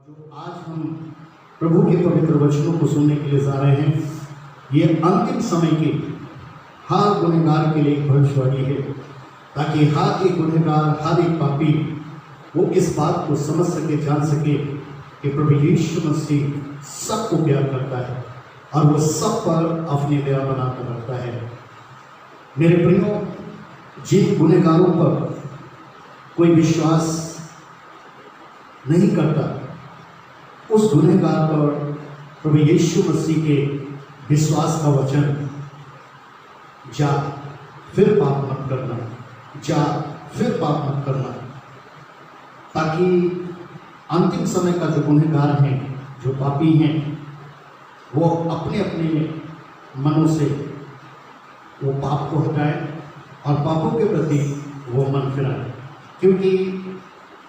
जो आज हम प्रभु के पवित्र वचनों को सुनने के लिए जा रहे हैं, ये अंतिम समय के हर गुनहगार के लिए एक भविष्यवाणी है, ताकि हर एक गुनहगार, हर एक पापी वो इस बात को समझ सके, जान सके कि प्रभु यीशु मसीह सबको प्यार करता है और वो सब पर अपनी दया बनाकर रखता है। मेरे प्रियो, जिन गुनहगारों पर कोई विश्वास नहीं करता, उस गुनहगार पर प्रभु यीशु मसीह के विश्वास का वचन, जा फिर पाप मत करना, जा फिर पाप मत करना, ताकि अंतिम समय का जो गुनहगार हैं, जो पापी हैं, वो अपने अपने मनों से वो पाप को हटाएं और पापों के प्रति वो मन फिराएं। क्योंकि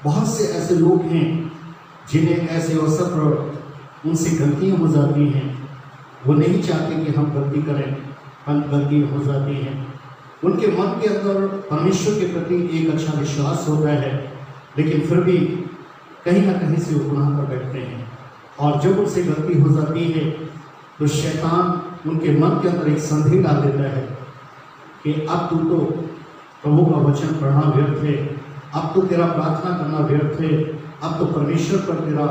बहुत से ऐसे लोग हैं जिन्हें ऐसे अवसर पर उनसे गलतियाँ हो जाती हैं, वो नहीं चाहते कि हम गलती करें, पर गलती हो जाती हैं। उनके मन के अंदर परमेश्वर के प्रति एक अच्छा विश्वास होता है, लेकिन फिर भी कहीं ना कहीं से वो गुनाह कर बैठते हैं, और जब उनसे गलती हो जाती है तो शैतान उनके मन के अंदर एक संदेह डाल देता है कि अब तू तो प्रभु का वचन पढ़ना व्यर्थ है, अब तो तेरा प्रार्थना करना व्यर्थ है, अब तो परमेश्वर पर तेरा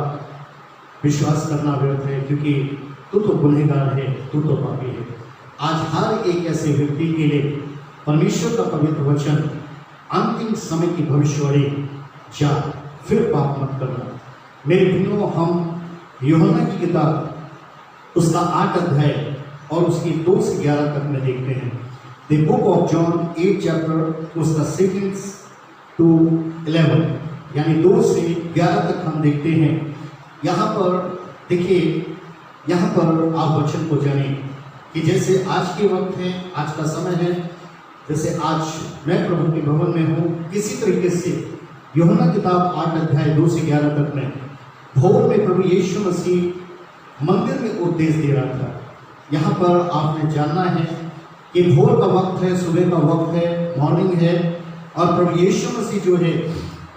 विश्वास करना व्यर्थ है, क्योंकि तू तो गुनहगार है, तू तो पापी है। आज हर एक ऐसे व्यक्ति के लिए परमेश्वर का पवित्र वचन, अंतिम समय की भविष्यवाणी, जा फिर पाप मत करना। मेरे प्रियो, हम यूहन्ना की किताब उसका 8 अध्याय और उसकी 2 से 11 तक में देखते हैं। The book of John 8 chapter उसका 6 to 11 यानी 2 से 11 तक हम देखते हैं। यहाँ पर देखिए, यहाँ पर आप वचन को जानें कि जैसे आज के वक्त है, आज का समय है, जैसे आज मैं प्रभु के भवन में हूँ, किसी तरीके से यूहन्ना किताब 8 अध्याय 2 से 11 तक में भोर में प्रभु यीशु मसीह मंदिर में उपदेश दे रहा था। यहाँ पर आपने जानना है कि भोर का वक्त है, सुबह का वक्त है, मॉर्निंग है, और प्रभु यीशु मसीह जो है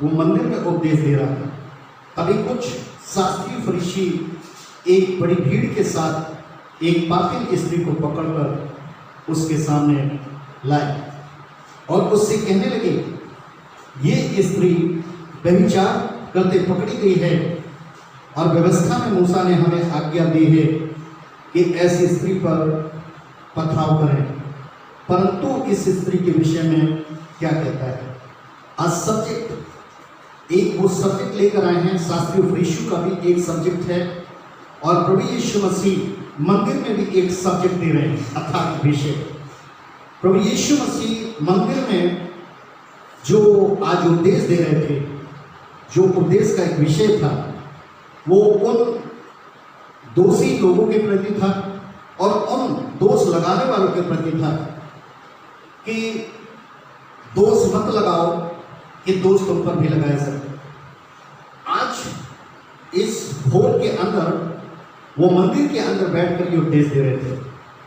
वो मंदिर में उपदेश दे रहा था। अभी कुछ शास्त्री फरीसी एक बड़ी भीड़ के साथ एक पापी स्त्री को पकड़कर उसके सामने लाए और उससे कहने लगे, ये स्त्री व्यभिचार करते पकड़ी गई है और व्यवस्था में मूसा ने हमें आज्ञा दी है कि ऐसी स्त्री पर पथराव करें, परंतु इस स्त्री के विषय में क्या कहता है। आज सब्जेक्ट, एक वो सब्जेक्ट लेकर आए हैं, शास्त्री फरीसियों का भी एक सब्जेक्ट है, और प्रभु यीशु मसीह मंदिर में भी एक सब्जेक्ट दे रहे हैं, अर्थात विषय। प्रभु यीशु मसीह मंदिर में जो आज उपदेश दे रहे थे, जो उपदेश का एक विषय था, वो उन दोषी लोगों के प्रति था और उन दोष लगाने वालों के प्रति था कि दोष मत लगाओ कि दोष तुम पर भी लगाए सकते। आज इस भोर के अंदर वो मंदिर के अंदर बैठकर ये उपदेश दे रहे थे,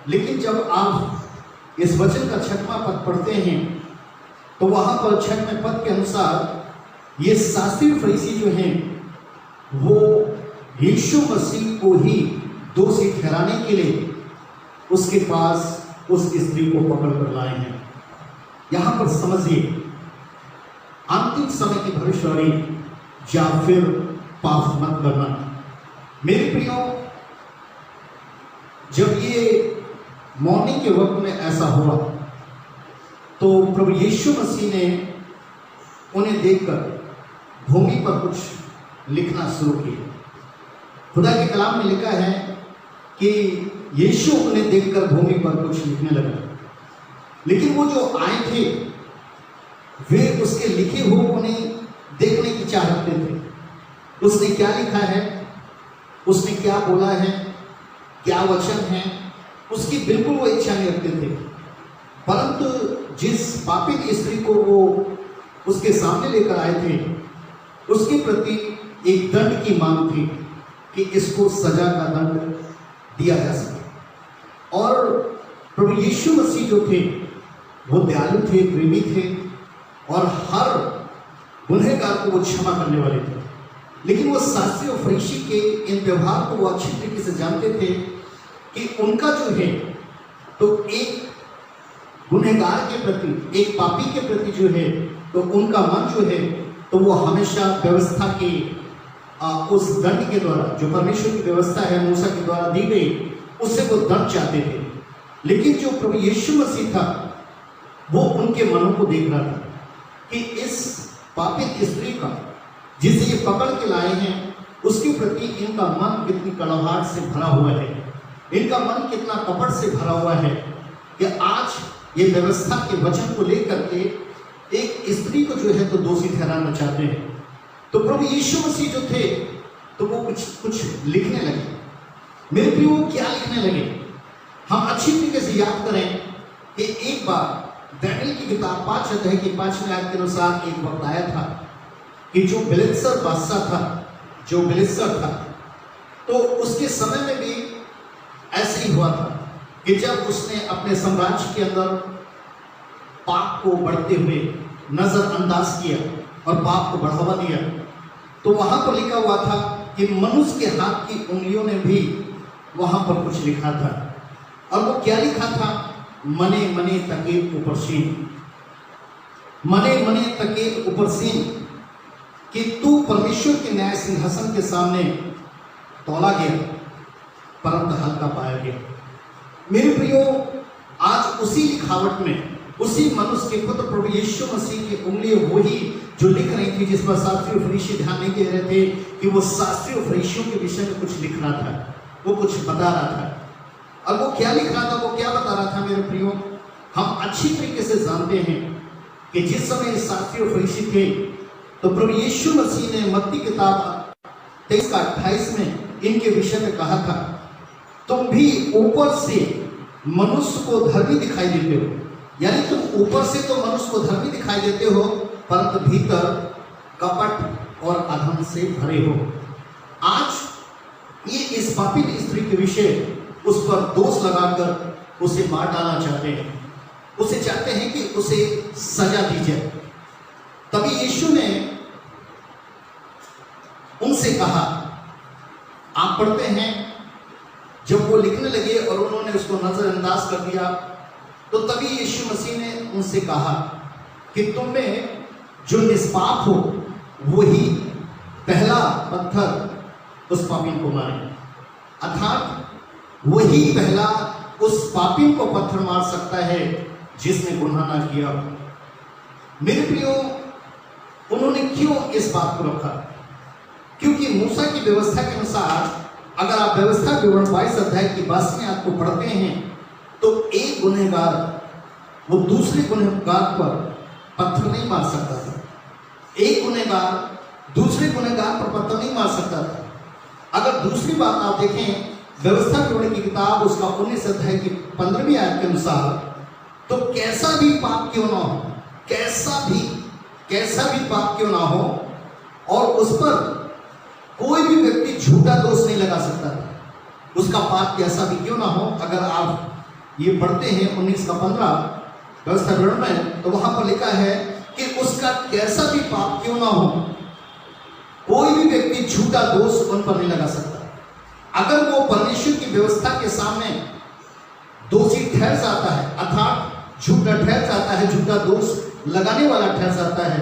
लेकिन जब आप इस वचन का 6वां पद पढ़ते हैं तो वहां पर 6वें पद के अनुसार ये शास्त्री फरीसी जो हैं वो यीशु मसीह को ही दोषी ठहराने के लिए उसके पास उस स्त्री को पकड़ कर लाए हैं। यहां पर समझिए, अंतिम समय की भविष्यवाणी, या फिर पाप मत करना। मेरे प्रियो, जब ये मॉर्निंग के वक्त में ऐसा हुआ तो प्रभु यीशु मसीह ने उन्हें देखकर भूमि पर कुछ लिखना शुरू किया। खुदा के कलाम में लिखा है कि यीशु उन्हें देखकर भूमि पर कुछ लिखने लगा, लेकिन वो जो आए थे वे उसके लिखे हुए उन्हें देखने की चाह रखते थे। उसने क्या लिखा है, उसने क्या बोला है, क्या वचन है, उसकी बिल्कुल वो इच्छा नहीं रखते थे। परंतु जिस पापी स्त्री को वो उसके सामने लेकर आए थे, उसके प्रति एक दंड की मांग थी कि इसको सजा का दंड दिया जा सके। और प्रभु यीशु मसीह जो थे वो दयालु थे, प्रेमी थे, और हर गुनहगार को वो क्षमा करने वाले थे। लेकिन वो शास्त्री और फरीसी के इन व्यवहार को वो अच्छी तरीके से जानते थे कि उनका जो है तो एक गुनहगार के प्रति, एक पापी के प्रति जो है तो उनका मन जो है तो वो हमेशा व्यवस्था के उस दंड के द्वारा, जो परमेश्वर की व्यवस्था है मूसा के द्वारा दी गई, उससे वो दंड चाहते थे। लेकिन जो प्रभु यीशु मसीह था वो उनके मनों को देख रहा था कि इस पापित स्त्री का जिसे ये पकड़ के लाए हैं उसके प्रति इनका मन कितनी कड़वाहट से भरा हुआ है, इनका मन कितना कपट से भरा हुआ है कि आज ये व्यवस्था के वचन को लेकर के एक स्त्री को जो है तो दोषी ठहराना चाहते हैं। तो प्रभु यीशु मसीह जो थे तो वो कुछ लिखने लगे। मेरे प्रियो, वो क्या लिखने लगे? हम अच्छी तरीके से याद करें कि एक बार दानियेल की किताब 5 अध्याय की 5वें आयत के अनुसार एक वक्त आया था कि जो बेलशस्सर बादशाह था, जो बेलशस्सर था, तो उसके समय में भी ऐसे ही हुआ था कि जब उसने अपने साम्राज्य के अंदर पाप को बढ़ते हुए नजरअंदाज किया और पाप को बढ़ावा दिया, तो वहां पर लिखा हुआ था कि मनुष्य के हाथ की उंगलियों ने भी वहां पर कुछ लिखा था। और वो क्या लिखा था? मने मने तके उपरसीन, मने मने तके उपरसीन, कि तू परमेश्वर के न्याय सिंहासन के सामने तौला गया परंतु हल्का पाया गया। मेरे प्रियो, आज उसी लिखावट में उसी मनुष्य के पुत्र प्रभु यीशु मसीह की उंगली वही जो लिख रही थी, जिस पर शास्त्री और फरीसी ध्यान नहीं दे रहे थे कि वो शास्त्री और फरीसियों के विषय में कुछ लिख रहा था, वो कुछ बता रहा था। और वो क्या लिख रहा था, वो क्या बता रहा था? मेरे प्रियो, हम अच्छी तरीके से जानते हैं कि जिस समय शास्त्री और फरीसी थे तो प्रभु यीशु मसीह ने मत्ती किताब 23:28 में इनके विषय में कहा था, तुम भी ऊपर से मनुष्य को धर्मी दिखाई देते हो, यानी तुम ऊपर से तो मनुष्य को धर्मी दिखाई देते हो परंतु भीतर कपट और अधर्म से भरे हो। आज ये इस पापी स्त्री के विषय उस पर दोष लगाकर उसे मार डालना चाहते हैं, उसे चाहते हैं कि उसे सजा दी जाए। तभी यीशु ने उनसे कहा, आप पढ़ते हैं, जब वो लिखने लगे और उन्होंने उसको नजरअंदाज कर दिया, तो तभी यीशु मसीह ने उनसे कहा कि तुम में जो निष्पाप हो वही पहला पत्थर उस पापी को मारे, अर्थात वही पहला उस पापी को पत्थर मार सकता है जिसने गुनाह ना किया। मेरे प्रियो, उन्होंने क्यों इस बात को रखा? क्योंकि मूसा की व्यवस्था के अनुसार अगर आप व्यवस्था विवरण 22 अध्याय की 22वें आयत को पढ़ते हैं तो एक गुनहगार वो दूसरे गुनहगार पर पत्थर नहीं मार सकता था, एक गुनहगार दूसरे गुनहगार पर पत्थर नहीं मार सकता था। अगर दूसरी बात आप देखें व्यवस्था विवरण की किताब उसका 19 अध्याय की 15वीं आयत के अनुसार, तो कैसा भी पाप क्यों ना हो, कैसा भी पाप क्यों ना हो, और उस पर कोई भी व्यक्ति झूठा दोष नहीं लगा सकता, उसका पाप कैसा भी क्यों ना हो। अगर आप ये पढ़ते हैं 19:15 व्यवस्था विवरण में, तो वहां पर लिखा है कि उसका कैसा भी पाप क्यों ना हो, कोई भी व्यक्ति झूठा दोष उन पर नहीं लगा सकता। अगर वो परमेश्वर की व्यवस्था के सामने दोषी ठहर जाता है, अर्थात झूठा ठहर जाता है, झूठा दोष लगाने वाला ठहर जाता है,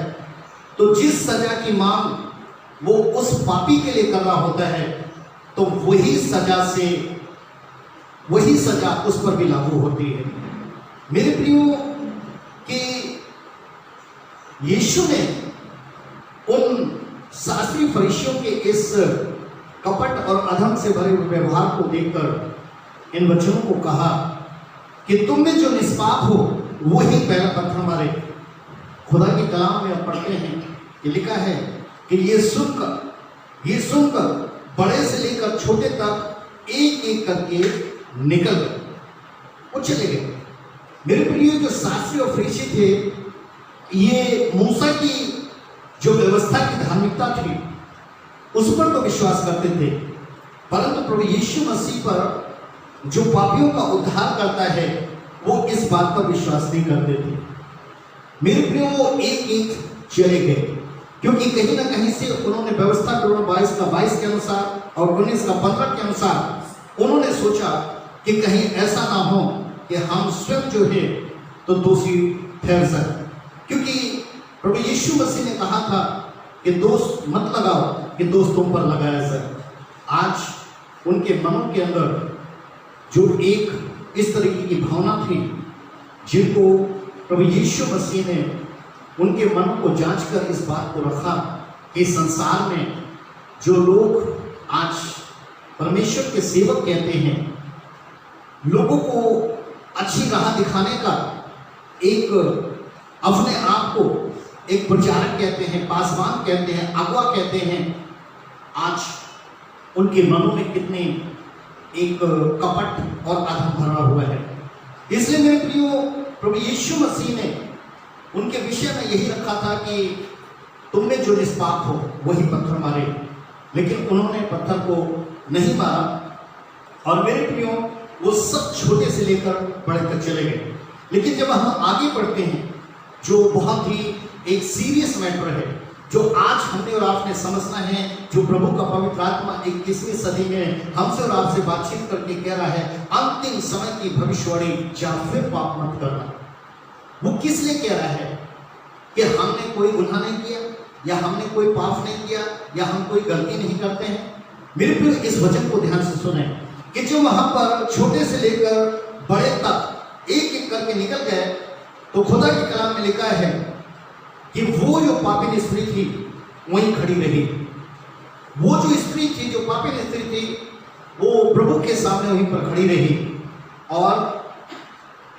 तो जिस सजा की मांग वो उस पापी के लिए कर रहा होता है तो वही सजा उस पर भी लागू होती है। मेरे प्रियो, कि यीशु ने उन शास्त्री फरीसियों के इस कपट और अधर्म से भरे हुए व्यवहार को देखकर इन वचनों को कहा कि तुम में जो निष्पाप हो वही पहला पत्थर मारे। खुदा के कलाम में आप पढ़ते हैं कि लिखा है कि ये सुनकर बड़े से लेकर छोटे तक एक एक करके निकल गए, वो चले गए। मेरे प्रिय, जो शास्त्री और फरीसी थे, ये मूसा की जो व्यवस्था की धार्मिकता थी उस पर तो विश्वास करते थे, परंतु प्रभु यीशु मसीह पर जो पापियों का उद्धार करता है वो इस बात पर विश्वास नहीं करते थे। मेरे प्रियो, वो एक एक चले गए, क्योंकि कहीं ना कहीं से उन्होंने व्यवस्था करोड़ 22 का 22 के अनुसार और 19 का 15 के अनुसार उन्होंने सोचा कि कहीं ऐसा ना हो कि हम स्वयं जो है तो दोषी ठहर सके, क्योंकि प्रभु यीशु मसीह ने कहा था कि दोष मत लगाओ कि दोष तुम पर लगाया जाए। आज उनके मनों के अंदर जो एक इस तरीके की भावना थी जिनको प्रभु यीशु मसीह ने उनके मन को जांच कर इस बात को रखा कि संसार में जो लोग आज परमेश्वर के सेवक कहते हैं, लोगों को अच्छी राह दिखाने का एक अपने आप को एक प्रचारक कहते हैं, पासवान कहते हैं, अगवा कहते हैं, आज उनके मनों में कितने एक कपट और अधर्म भरा हुआ है। इसलिए मेरे प्रियो, प्रभु यीशु मसीह ने उनके विषय में यही रखा था कि तुम में जो निष्पाप हो वही पत्थर मारे, लेकिन उन्होंने पत्थर को नहीं मारा। और मेरे प्रियो, वो सब छोटे से लेकर बड़े तक चले गए। लेकिन जब हम आगे बढ़ते हैं, जो बहुत ही एक सीरियस मैटर है, जो आज हमने और आपने समझना है, जो प्रभु का पवित्र आत्मा 21वीं सदी में हमसे और आपसे बातचीत करके कह रहा है, अंतिम समय की भविष्यवाणी, या फिर पाप मत करना। वो किस लिए कह रहा है? कि हमने कोई गुनाह नहीं किया, या हमने कोई पाप नहीं किया, या हम कोई गलती नहीं करते हैं। मेरे प्रिय, इस वचन को ध्यान से सुने कि जो वहां पर छोटे से लेकर बड़े तक एक एक करके निकल गए, तो खुदा के कलाम में लिखा है कि वो जो पापिन स्त्री थी वहीं खड़ी रही। वो जो स्त्री थी, जो पापिन स्त्री थी, वो प्रभु के सामने वहीं पर खड़ी रही। और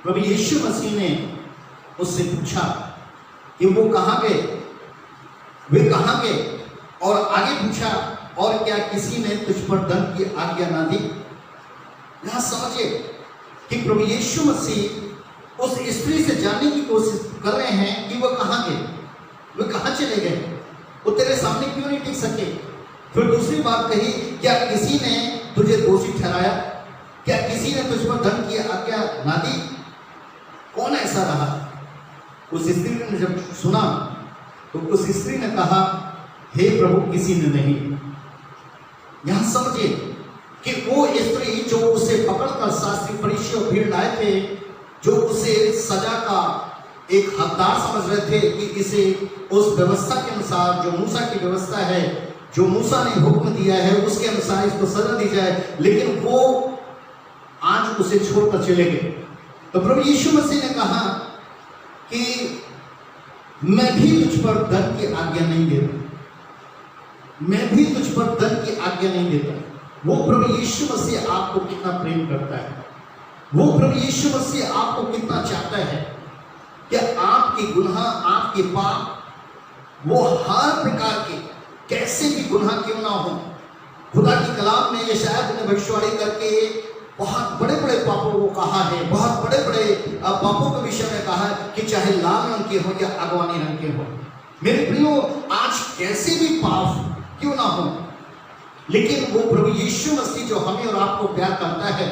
प्रभु यीशु मसीह ने उससे पूछा कि वो कहाँ गए, वे कहाँ गए, और आगे पूछा, और क्या किसी ने तुझ पर दंड की आज्ञा ना दी? यहां समझिए कि प्रभु यीशु मसीह उस स्त्री से जानने की कोशिश कर रहे हैं कि वो कहाँ गए, वे कहाँ चले गए, वो तेरे सामने क्यों नहीं टिक सके। फिर दूसरी बात कही, क्या किसी ने तुझे दोषी ठहराया? क्या किसी ने तुझ पर दंड की आज्ञा ना दी? कौन ऐसा रहा? उस स्त्री ने जब सुना तो उस स्त्री ने कहा, हे प्रभु, किसी ने नहीं। यहां समझिए कि वो स्त्री जो उसे पकड़कर शास्त्री फरीसी और भीड़ लाए थे, जो उसे सजा का एक हकदार समझ रहे थे कि इसे उस व्यवस्था के अनुसार, जो मूसा की व्यवस्था है, जो मूसा ने हुक्म दिया है, उसके अनुसार इसको सजा दी जाए, लेकिन वो आज उसे छोड़कर चले गए। तो प्रभु यीशु मसीह ने कहा कि मैं भी तुझ पर दंड की आज्ञा नहीं देता, मैं भी तुझ पर दंड की आज्ञा नहीं देता। वो प्रभु यीशु मसीह आपको कितना प्रेम करता है, वो प्रभु यीशु मसीह आपको कितना चाहता है कि आपके गुनाह, आपके पाप, वो हर प्रकार के कैसे भी गुनाह क्यों ना हो, खुदा की कलाम में यशायाह ने भविष्यवाणी करके बहुत बड़े बड़े पापों को कहा है, बहुत बड़े बड़े पापों के विषय में कहा है कि चाहे लाल रंग के हो या अगवानी रंग के हो। मेरे प्रियो, आज कैसे भी पाप क्यों ना हो, लेकिन वो प्रभु यीशु मसीह जो हमें और आपको प्यार करता है,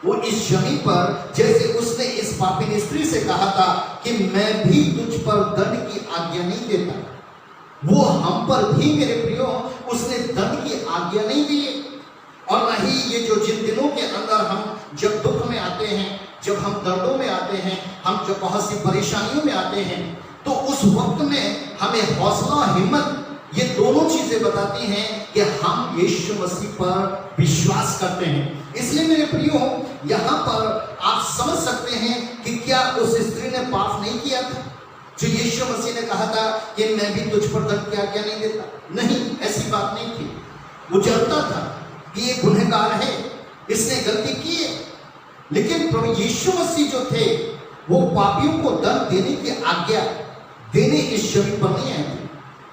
वो इस जमीन पर जैसे उसने इस पापिन स्त्री से कहा था कि मैं भी तुझ पर दंड की आज्ञा नहीं देता, वो हम पर भी मेरे प्रियो उसने दंड की आज्ञा नहीं दी। और नहीं ये जो जिन दिनों के अंदर हम जब दुख में आते हैं, जब हम दर्दों में आते हैं, हम जब बहुत सी परेशानियों में आते हैं, तो उस वक्त में हमें हौसला, हिम्मत, ये दोनों चीजें बताती हैं कि हम यीशु मसीह पर विश्वास करते हैं। इसलिए मेरे प्रियो, यहाँ पर आप समझ सकते हैं कि क्या उस स्त्री ने पाप नहीं किया था, जो यीशु मसीह ने कहा था कि मैं भी तुझ पर दंड की आज्ञा नहीं देता? नहीं, ऐसी बात नहीं थी। वो जानता था कि ये गुनहगार है, इसने गलती की है, लेकिन प्रभु यीशु मसीह जो थे वो पापियों को दंड देने की आज्ञा देने इस जमीन पर नहीं आए थे।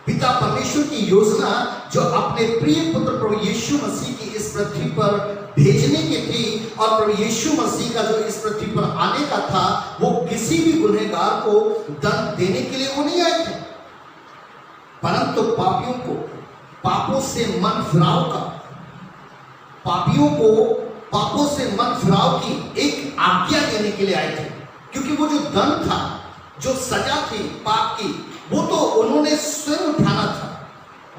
पिता परमेश्वर की योजना जो अपने प्रिय पुत्र प्रभु यीशु मसीह की इस पृथ्वी पर भेजने की थी, और प्रभु यीशु मसीह का जो इस पृथ्वी पर आने का था, वो किसी भी गुनहगार को दंड देने के लिए वो नहीं आए थे, परंतु पापियों को पापों से मन फिराव का, पापियों को पापों से मन फिराव की एक आज्ञा देने के लिए आए थे। क्योंकि वो जो दंड था, जो सजा थी पाप की, वो तो उन्होंने स्वयं उठाना था,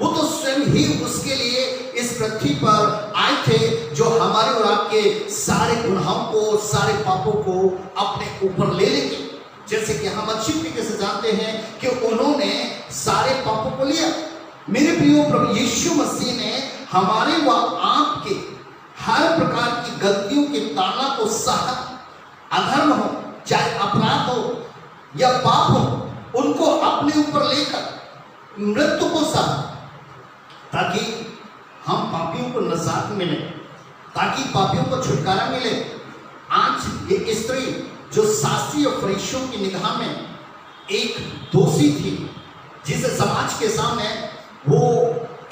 वो तो स्वयं ही उसके लिए इस पृथ्वी पर आए थे, जो हमारे और आपके सारे गुनाहों को, सारे पापों को अपने ऊपर ले लेंगे। जैसे कि हम अच्छी तरीके से जानते हैं कि उन्होंने सारे पापों को लिया। मेरे प्रियो, प्रभु यीशु मसीह ने हमारे व आपके हर प्रकार की गलतियों के ताना को सहा। अधर्म हो, चाहे अपराध हो या पाप हो, उनको अपने ऊपर लेकर मृत्यु को सहा, ताकि हम पापियों को नजात मिले, ताकि पापियों को छुटकारा मिले। आज ये स्त्री जो शास्त्री और फरीसियों की निगाह में एक दोषी थी, जिसे समाज के सामने वो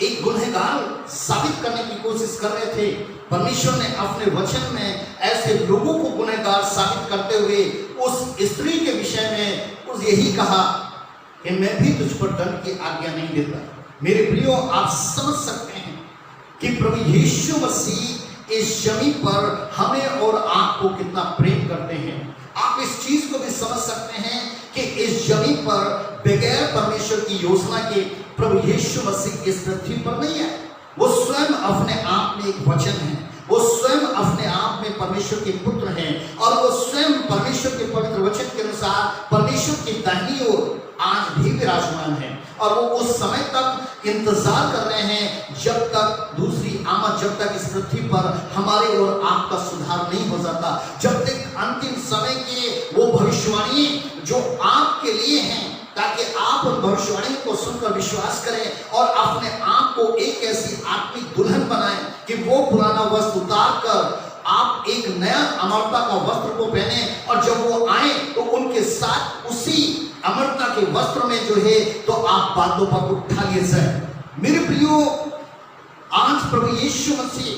एक गुनहगार साबित करने की कोशिश कर रहे थे, परमेश्वर ने अपने वचन में ऐसे लोगों को गुनहगार साबित करते हुए उस स्त्री के विषय में उस यही कहा कि मैं भी तुझ पर दंड की आज्ञा नहीं देता। मेरे प्रियो, आप समझ सकते हैं कि प्रभु यीशु मसीह इस जमीन पर हमें और आपको कितना प्रेम करते हैं। आप इस चीज को भी समझ सकते हैं कि इस जमीन पर बगैर परमेश्वर की योजना के प्रभु यीशु मसीह इस पृथ्वी पर नहीं है। वो स्वयं अपने आप में एक वचन है, वो स्वयं अपने आप में परमेश्वर के पुत्र हैं, और वो स्वयं परमेश्वर के पवित्र वचन के अनुसार परमेश्वर की दाहिनी ओर आज भी विराजमान है। और वो उस समय तक इंतजार कर रहे हैं जब तक दूसरी आमद, जब तक इस पृथ्वी पर हमारे और आपका सुधार नहीं हो जाता, जब तक अंतिम समय की वो भविष्यवाणी जो आपके लिए हैं, ताकि आप उन भविष्यवाणियों को सुनकर विश्वास करें और अपने आप को एक ऐसी आत्मिक दुल्हन बनाएं कि वो पुराना वस्त्र उतार कर आप एक नया अमरता का वस्त्र को पहने, और जब वो आए तो उनके साथ उसी अमरता के वस्त्र में जो है तो आप बातों पर उठा लिए जाए। मेरे प्रियो, आज प्रभु यीशु मसीह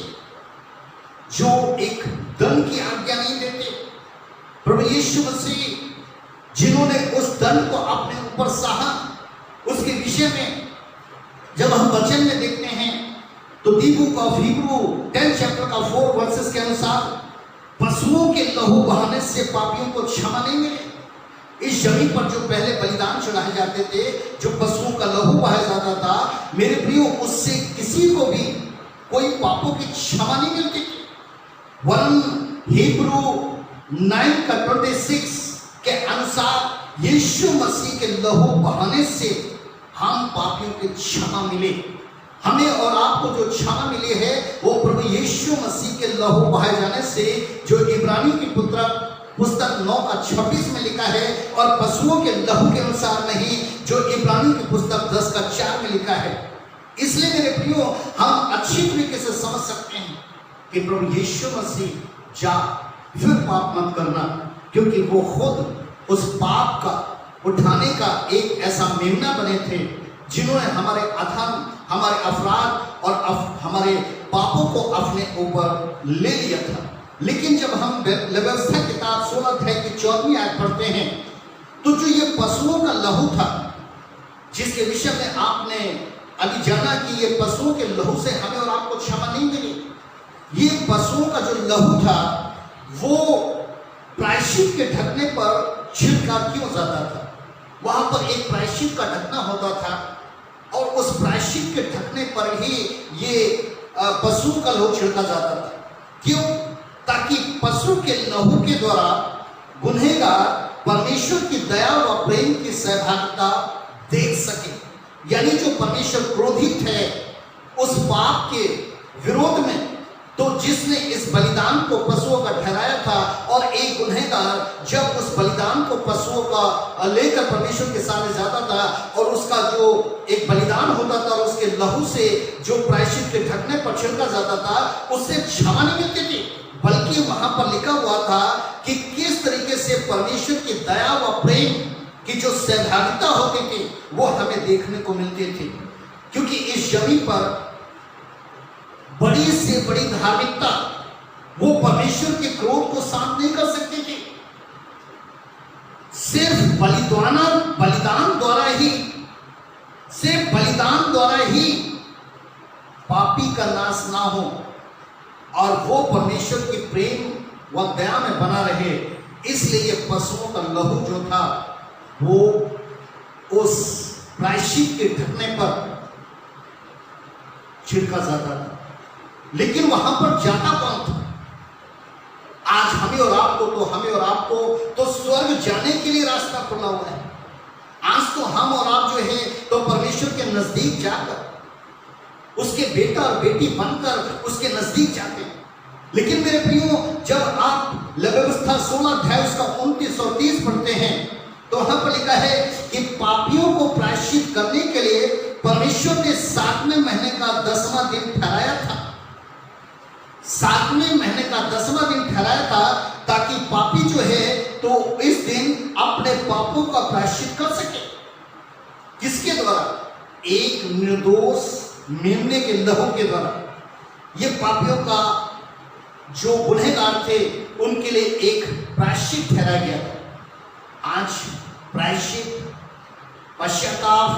जो एक दंड की आज्ञा नहीं देते, प्रभु यीशु मसीह जिन्होंने उस दंड को अपने ऊपर सहा, उसके विषय में जब हम वचन में देखते हैं तो दी बुक ऑफ हिब्रू 10 चैप्टर का 4 वर्सेस के अनुसार पशुओं के लहू बहाने से पापियों को क्षमा नहीं मिले। इस जमीन पर जो पहले बलिदान चढ़ाए जाते थे, जो पशुओं का लहू बहाया जाता था, मेरे प्रियो, उससे किसी को भी कोई पापों की क्षमा नहीं मिलती। वरन हिब्रू 9 का 26 के अनुसार यीशु मसीह के लहू बहाने से हम पापियों की क्षमा मिले। हमें और आपको जो क्षमा मिली है वो प्रभु यीशु मसीह के लहू बहाए जाने से, जो इब्रानियों की पुस्तक 9 का 26 में लिखा है, और पशुओं के लहू के अनुसार नहीं, जो इब्रानियों की पुस्तक 10 का 4 में लिखा है। इसलिए मेरे प्रियो, हम अच्छी तरीके से समझ सकते हैं कि प्रभु यीशु मसीह जा फिर पाप मत करना, क्योंकि वो खुद उस पाप का उठाने का एक ऐसा मेमना बने थे, जिन्होंने हमारे अधर्म, हमारे अपराध और हमारे पापों को अपने ऊपर ले लिया था। लेकिन जब हम व्यवस्था किताब 16 अध्याय की 14वीं आयत पढ़ते हैं, तो जो ये पशुओं का लहू था, जिसके विषय में आपने अभी जाना कि ये पशुओं के लहू से हमें और आपको क्षमा नहीं मिली। ये पशुओं का जो लहू था वो प्रायश्चित के ढकने पर छिड़काव क्यों जाता था। वहां पर एक प्रायश्चित का ढकना होता था, और उस प्रायश्चित के ढकने पर ही ये पशु का लहू छिड़का जाता था। क्यों? ताकि पशु के लहू के द्वारा गुनहगार परमेश्वर की दया व प्रेम की सहभागिता देख सके। यानी जो परमेश्वर क्रोधित है उस पाप के विरोध में, तो जिसने इस बलिदान को पशुओं का ठहराया था, और एक गुनहगार जब उस बलिदान को पशुओं का लेकर परमेश्वर के सामने जाता था, और उसका जो एक बलिदान होता था और उसके लहू से जो प्रायश्चित के ढकने पर छिड़का जाता था, उससे क्षमा नहीं मिलती थी, बल्कि वहां पर लिखा हुआ था कि किस तरीके से परमेश्वर की दया व प्रेम की जो सहभागिता होती थी वो हमें देखने को मिलती थी। क्योंकि इस जमीन पर बड़ी से बड़ी धार्मिकता वो परमेश्वर के क्रोध को शांत नहीं कर सकती थी। सिर्फ बलिदान द्वारा ही पापी का नाश ना हो, और वो परमेश्वर की प्रेम व दया में बना रहे, इसलिए ये पशुओं का लहू जो था वो उस प्रायश्चित के ढकने पर छिड़का जाता था, लेकिन वहां पर जाता कौन था? आज हमें और आपको तो स्वर्ग जाने के लिए रास्ता खुला हुआ है। आज तो हम और आप जो है तो परमेश्वर के नजदीक जाकर उसके बेटा और बेटी बनकर उसके नजदीक जाते हैं। लेकिन मेरे प्रियो, जब आप व्यवस्था 16 अध्याय उसका 29 और 30 पढ़ते हैं तो वहां पर लिखा है कि पापियों को प्रायश्चित करने के लिए परमेश्वर ने 7वें महीने का 10वां दिन ठहराया था। 7वें महीने का 10वां दिन ठहराया था ताकि पापी जो है तो इस दिन अपने पापों का प्रायश्चित कर सके। किसके द्वारा? एक निर्दोष मेमने के लहू के द्वारा। ये पापियों का जो गुनहगार थे उनके लिए एक प्रायश्चित ठहराया गया था। आज प्रायश्चित, पश्चाताप,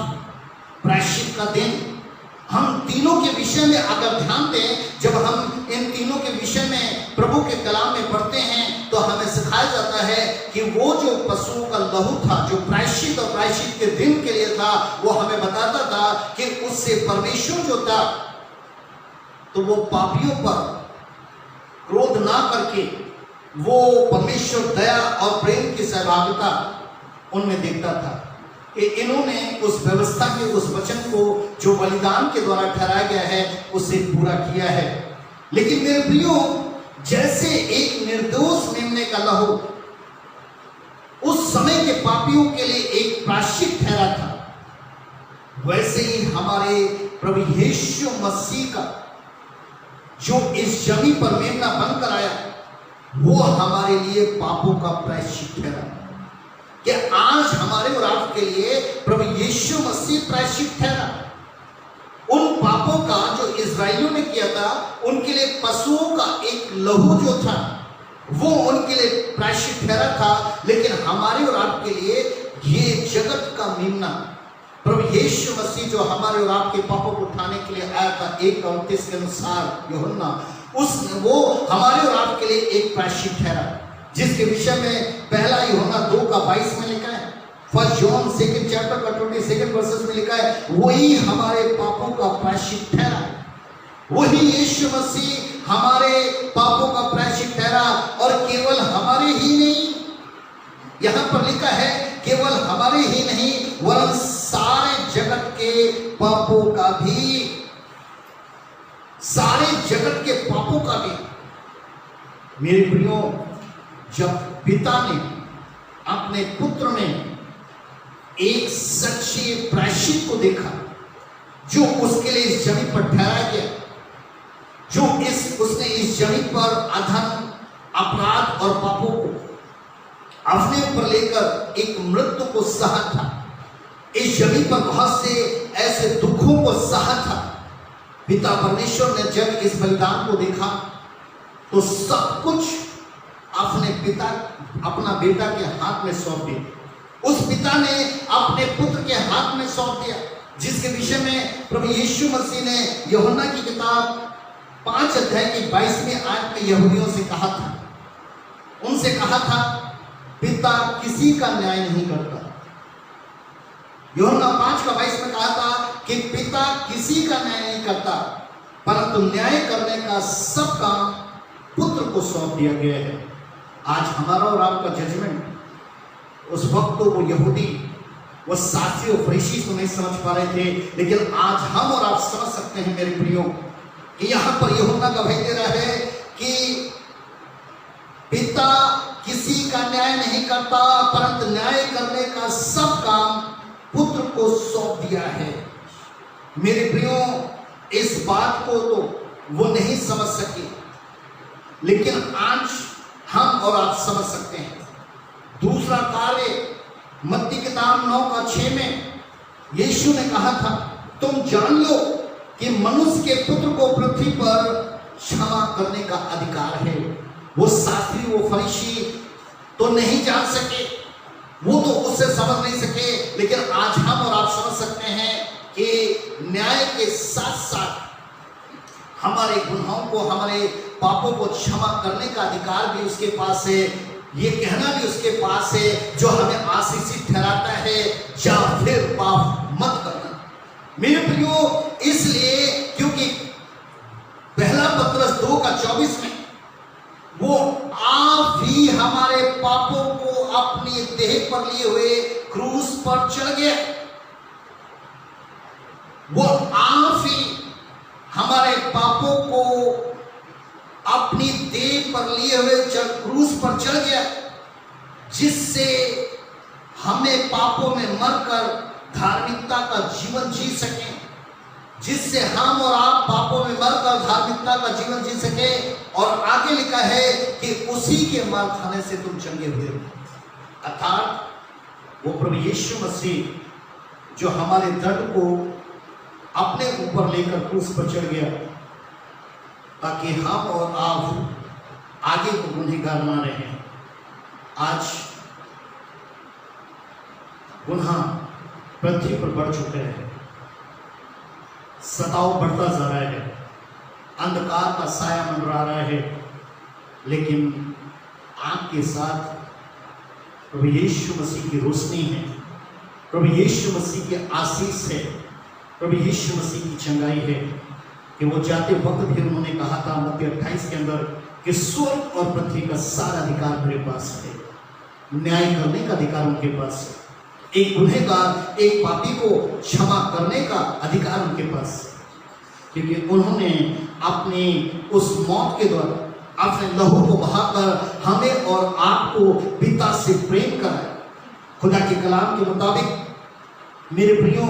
प्रायश्चित का दिन, हम तीनों के विषय में अगर ध्यान दें, जब हम इन तीनों के विषय में प्रभु के कलाम में पढ़ते हैं तो हमें सिखाया जाता है कि वो जो पशुओं का लहू था जो प्रायश्चित और प्रायश्चित के दिन के लिए था, वो हमें बताता था कि उससे परमेश्वर जो था तो वो पापियों पर क्रोध ना करके वो परमेश्वर दया और प्रेम की सहभागिता उनमें देखता था कि इन्होंने उस व्यवस्था के उस वचन को जो बलिदान के द्वारा ठहराया गया है उसे पूरा किया है। लेकिन मेरे प्रियो, जैसे एक निर्दोष मेमने का लहू उस समय के पापियों के लिए एक प्रायश्चित ठहरा था, वैसे ही हमारे प्रभु यीशु मसीह का जो इस जमी पर मेमना बनकर आया वो हमारे लिए पापों का प्रायश्चित ठहरा। कि आज हमारे और आपके लिए प्रभु यीशु मसीह प्रायश्चित ठहरा। उन पापों का जो इस्राएलियों ने किया था, उनके लिए पशुओं का एक लहू जो था वो उनके लिए प्रायश्चित ठहरा था, लेकिन हमारे और आपके लिए ये जगत का मेमना प्रभु यीशु मसीह जो हमारे और आपके पापों को उठाने के लिए आया था, 1:29 के अनुसार यूहन्ना, वो हमारे और आपके लिए एक प्रायश्चित ठहरा, जिसके विषय में पहला यूहन्ना 2:22 में लिखा है। फर्स्ट जॉन 2nd चैप्टर का 22 वर्सेस में लिखा है, वही हमारे पापों का प्रायश्चित ठहरा। वही यीशु मसीह हमारे पापों का प्रायश्चित ठहरा, और केवल हमारे ही नहीं, यहां पर लिखा है केवल हमारे ही नहीं वरन सारे जगत के पापों का भी, सारे जगत के पापों का भी। मेरे प्रियो, जब पिता ने अपने पुत्र में एक सच्चे प्रायश्चित को देखा जो उसके लिए इस जमीन पर ठहराया गया, जो उसने इस जमीन पर अधर्म, अपराध और पापों को अपने ऊपर लेकर एक मृत्यु को सहा था, इस जमीन पर बहुत से ऐसे दुखों को सहा था। पिता परमेश्वर ने जब इस बलिदान को देखा तो सब कुछ अपना बेटा के हाथ में सौंप दिया। उस पिता ने अपने पुत्र के हाथ में सौंप दिया, जिसके विषय में प्रभु यीशु मसीह ने यूहन्ना की किताब 5 अध्याय की 22वीं आयत में यहूदियों से कहा था, उनसे कहा था, पिता किसी का न्याय नहीं करता। यूहन्ना 5:22 में कहा था कि पिता किसी का न्याय नहीं करता, परंतु न्याय करने का सब काम पुत्र को सौंप दिया गया है। आज हमारा और आपका जजमेंट, उस वक्त तो वो यहूदी, वो शास्त्री और फरीसी को नहीं समझ पा रहे थे, लेकिन आज हम और आप समझ सकते हैं मेरे प्रियो कि यहां पर यूहन्ना गवाही दे रहा है कि पिता किसी का न्याय नहीं करता, परंतु न्याय करने का सब काम पुत्र को सौंप दिया है। मेरे प्रियो, इस बात को तो वो नहीं समझ सके, लेकिन आज हम और आप समझ सकते हैं। दूसरा कार्य मत्ती किताब 9:6 में यीशु ने कहा था, तुम जान लो कि मनुष्य के पुत्र को पृथ्वी पर क्षमा करने का अधिकार है। वो शास्त्री, वो फरीसी तो नहीं जान सके, वो तो उससे समझ नहीं सके, लेकिन आज हम और आप समझ सकते हैं कि न्याय के साथ साथ हमारे गुनाहों को, हमारे पापों को क्षमा करने का अधिकार भी उसके पास है। ये कहना भी उसके पास है, जो हमें आशीषित ठहराता है, या फिर पाप मत करना। मेरे प्रियो, इसलिए क्योंकि 24 में वो आप भी हमारे पापों को अपनी देह पर लिए हुए क्रूस पर चढ़ गया। वो आप ही हमारे पापों को अपनी देह पर लिए हुए क्रूस पर चढ़ गया, जिससे हमें पापों में मरकर धार्मिकता का जीवन जी सकें, जिससे हम और आप पापों में मरकर धार्मिकता का जीवन जी सके। और आगे लिखा है कि उसी के मार खाने से तुम चंगे हुए। अर्थात वो प्रभु यीशु मसीह जो हमारे दर्द को अपने ऊपर लेकर क्रूस पर चढ़ गया, ताकि हम और आप आगे को गुनहगार ना रहें। आज गुनाह पृथ्वी पर बढ़ चुके हैं, सताव बढ़ता जा रहा है, अंधकार का साया मंडरा रहा है, लेकिन आपके साथ प्रभु यीशु मसीह की रोशनी है, प्रभु यीशु मसीह की आशीष है, प्रभु यीशु मसीह की चंगाई है। कि वो जाते वक्त भी उन्होंने कहा था मत्ती 28 के अंदर कि स्वर्ग और पृथ्वी का सारा अधिकार मेरे पास है, न्याय करने का अधिकार उनके पास है, एक गुनहगार एक पापी को क्षमा करने का अधिकार उनके पास है। क्योंकि उन्होंने अपने उस मौत के द्वारा अपने लहू को बहाकर हमें और आपको पिता से प्रेम कराया। खुदा के कलाम के मुताबिक मेरे प्रियो,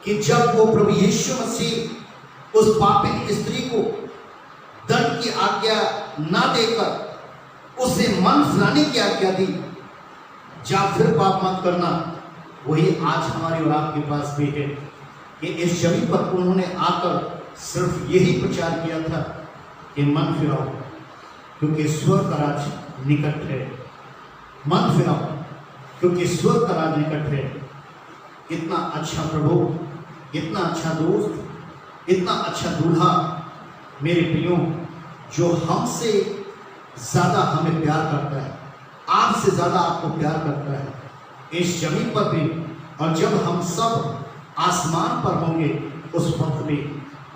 कि जब वो प्रभु यीशु मसीह उस पापी स्त्री को दंड की आज्ञा ना देकर उसे मन फिराने की आज्ञा दी, जा फिर पाप मत करना, वही आज हमारे और आपके पास भी है। कि इस जमीन पर उन्होंने आकर सिर्फ यही प्रचार किया था कि मन फिराओ, क्योंकि स्वर्ग का राज निकट है। मन फिराओ, क्योंकि स्वर्ग का राज निकट है। इतना अच्छा प्रभु, इतना अच्छा दोस्त, इतना अच्छा दूल्हा मेरे प्रियो, जो हमसे ज्यादा हमें प्यार करता है, आपसे ज्यादा आपको प्यार करता है इस जमीन पर भी, और जब हम सब आसमान पर होंगे उस वक्त भी,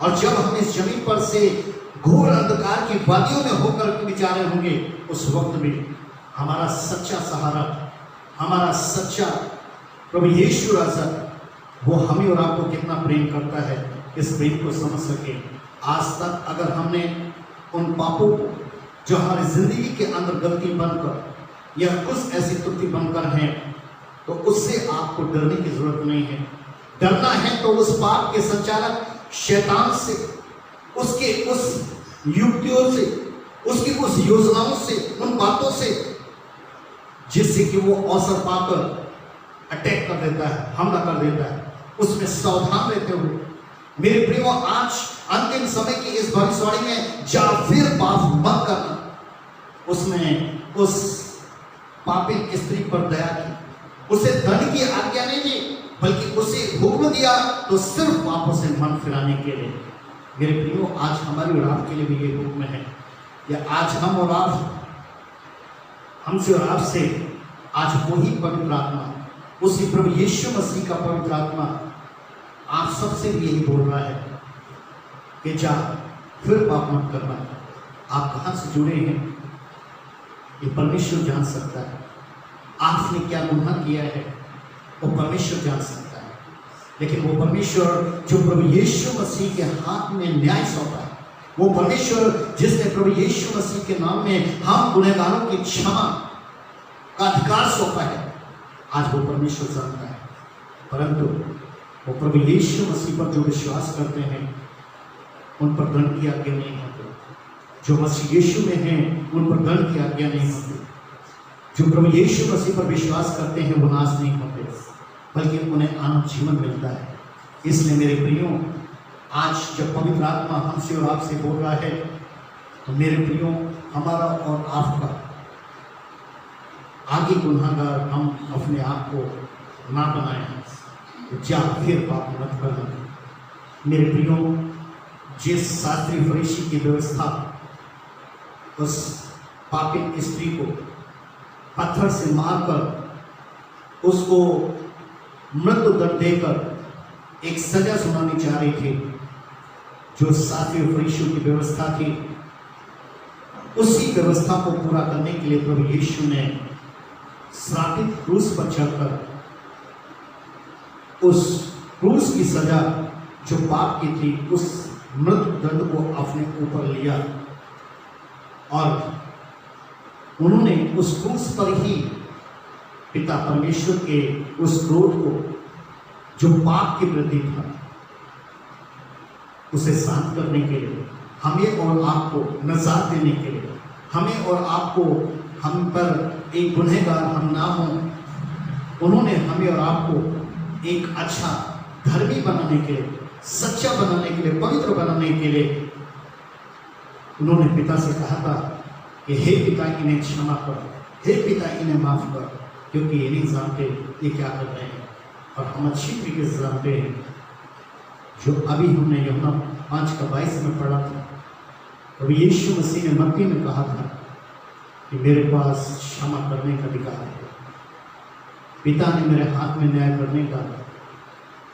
और जब हम इस जमीन पर से घोर अंधकार की वादियों में होकर विचारे होंगे उस वक्त भी, हमारा सच्चा सहारा, हमारा सच्चा प्रभु यीशु राजा, वो हमें और आपको कितना प्रेम करता है, इस प्रेम को समझ सके। आज तक अगर हमने उन पापों को जो हमारी जिंदगी के अंदर गलती बनकर या कुछ ऐसी त्रुटि बनकर हैं, तो उससे आपको डरने की जरूरत नहीं है। डरना है तो उस पाप के संचालक शैतान से, उसके उस युक्तियों से, उसकी उस योजनाओं से, उन बातों से जिससे कि वो अवसर पाकर अटैक कर देता है, हमला कर देता है। उसमें सावधान रहते हुए मेरे प्रियो, आज अंतिम समय की इस भविष्यवाणी में जा फिर पाप मत करना, उसमें उस पापी स्त्री पर दया की, उसे दंड की आज्ञा नहीं दी, बल्कि उसे हुक्म दिया तो सिर्फ पापों से मन फिराने के लिए। मेरे प्रियो, आज हमारी और आपके लिए भी ये हुक्म है, या आज हम और आप, हमसे और आपसे आज वही पवित्र आत्मा, उसी प्रभु यीशु मसीह का पवित्र आत्मा आप सबसे भी यही बोल रहा है कि जा फिर पाप मत करना। आप कहाँ से जुड़े हैं ये परमेश्वर जान सकता है। आपने क्या गुनाह किया है वो परमेश्वर जान सकता है, लेकिन वो परमेश्वर जो प्रभु यीशु मसीह के हाथ में न्याय सौंपा है, वो परमेश्वर जिसने प्रभु यीशु मसीह के नाम में हम गुनहगारों की क्षमा का अधिकार सौंपा है, आज वो परमेश्वर जानता है। परंतु वो प्रभु यीशु मसीह पर जो विश्वास करते हैं उन पर दंड की आज्ञा नहीं होती, जो मसीह यीशु में हैं उन पर दंड की आज्ञा नहीं होती, जो प्रभु यीशु मसीह पर विश्वास करते हैं वो नाश नहीं होते, बल्कि उन्हें अनंत जीवन मिलता है। इसलिए मेरे प्रियो, आज जब पवित्र आत्मा हमसे और आपसे बोल रहा है, तो मेरे प्रियो, हमारा और आपका आगे गुनाहगार हम अपने आप को ना बनाए, जा फिर पाप मत करना। मेरे प्रियो, जिस शास्त्री फरीसी की व्यवस्था उस पापी स्त्री को पत्थर से मारकर उसको मृत्यु दंड देकर एक सजा सुनानी चाह रही थी, जो शास्त्री फरीसियों की व्यवस्था थी, उसी व्यवस्था को पूरा करने के लिए प्रभु यीशु ने श्रापित क्रूस पर चढ़कर उस क्रूस की सजा जो पाप की थी उस मृत्यु दंड को अपने ऊपर लिया और उन्होंने उस क्रूस पर ही पिता परमेश्वर के उस क्रोध को जो पाप के प्रति था उसे शांत करने के लिए, हमें और आपको नजात देने के लिए, हमें और आपको, हम पर एक गुनहगार हम ना हो, उन्होंने हमें और आपको एक अच्छा धर्मी बनाने के लिए, सच्चा बनाने के लिए, पवित्र बनाने के लिए उन्होंने पिता से कहा था कि हे पिता इन्हें क्षमा कर, हे पिता इन्हें माफ कर, क्योंकि ये नहीं जानते ये क्या कर रहे हैं। और हम अच्छी तरीके से जानते हैं जो अभी हमने यूहन्ना 5:22 में पढ़ा था, तो यीशु मसीह ने मत्ती में कहा था कि मेरे पास क्षमा करने का अधिकार है, पिता ने मेरे हाथ में न्याय करने का।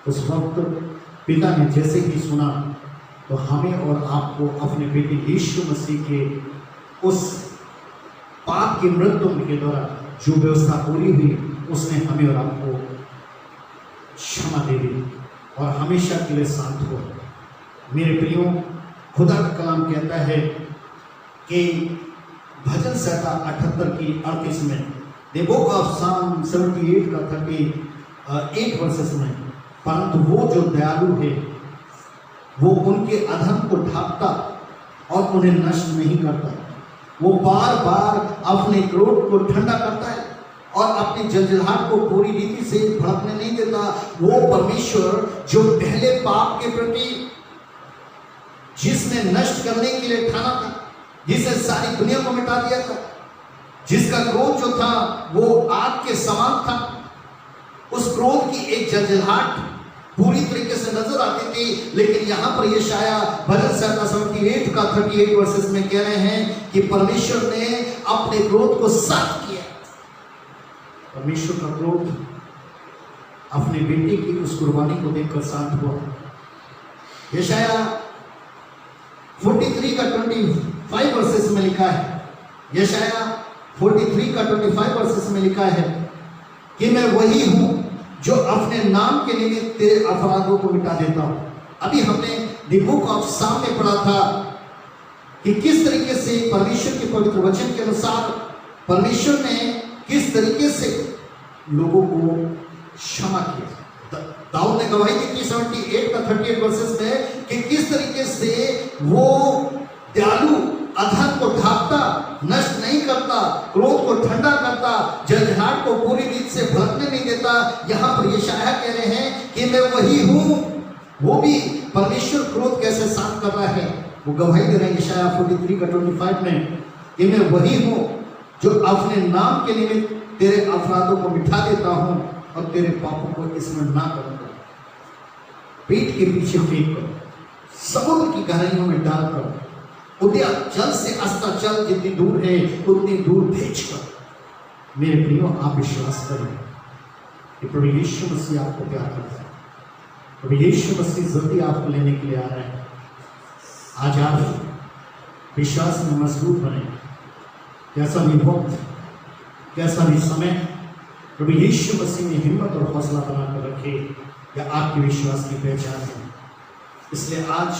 उस वक्त पिता ने जैसे ही सुना तो हमें और आपको अपने बेटे यीशु मसीह के उस पाप की मृत्यु के द्वारा जो व्यवस्था पूरी हुई उसने हमें और आपको क्षमा दे दी और हमेशा के लिए शांत हो। मेरे प्रियो, खुदा का कलाम कहता है कि भजन संहिता 78 की 38 में, द बुक ऑफ साम 78 का 38 वर्सेस में, परंतु वो जो दयालु है वो उनके अधर्म को ढांपता और उन्हें नष्ट नहीं करता। वो बार बार अपने क्रोध को ठंडा करता है और अपनी जंजलाहट को पूरी रीति से भड़कने नहीं देता। वो परमेश्वर जो पहले पाप के प्रति जिसने नष्ट करने के लिए ठाना था, जिसने सारी दुनिया को मिटा दिया था, जिसका क्रोध जो था वो आग के समान था, उस क्रोध की एक जंजलाहट पूरी तरीके से नजर आती थी। लेकिन यहां पर यशाया भजन संहिता 78 का 38 वर्सेस में कह रहे हैं कि परमेश्वर ने अपने क्रोध को शांत किया। परमेश्वर का क्रोध अपने बेटे की उस कुर्बानी को देखकर शांत हुआ। यशाया 43 का 25 वर्सेस में लिखा है, यशाया 43 का 25 वर्सेस में लिखा है कि मैं वही हूं जो अपने नाम के निमित्त तेरे अपराधों को मिटा देता हूं। अभी हमने द बुक ऑफ साम में पढ़ा था कि किस तरीके से परमेश्वर के पवित्र वचन के अनुसार परमेश्वर ने किस तरीके से लोगों को क्षमा किया। दाऊद ने गवाही दी थी 78 का 38 वर्सेस में कि किस तरीके से वो दयालु अधर्म को ढांपता, नष्ट नहीं करता, क्रोध को ठंडा करता, जंजलाहट को पूरी रीत से भड़कने नहीं देता। यहाँ पर यशाया कह रहे हैं कि मैं वही हूँ। वो भी परमेश्वर क्रोध कैसे शांत कर रहा है, वो गवाही दे रहे हैं यशाया 43 का 25 में कि मैं वही हूँ जो अपने नाम के निमित्त तेरे अपराधों को मिटा देता हूँ और तेरे पापों को इसमें ना करूँगा। पीठ के पीछे फेंक कर, समुद्र की गहराइयों में डालकर, उदय जल से अस्ताचल जितनी दूर है उतनी दूर भेजकर। मेरे प्रियो, आप विश्वास करें कि प्रभु यीशु मसीह आपको प्यार करता है। प्रभु यीशु मसीह जल्दी आपको लेने के लिए आ रहे हैं। आज आप विश्वास में मजबूत बने। कैसा भी वक्त, कैसा भी समय, प्रभु यीशु मसीह ने हिम्मत और हौसला बनाकर रखे, या आपके विश्वास की पहचान है। इसलिए आज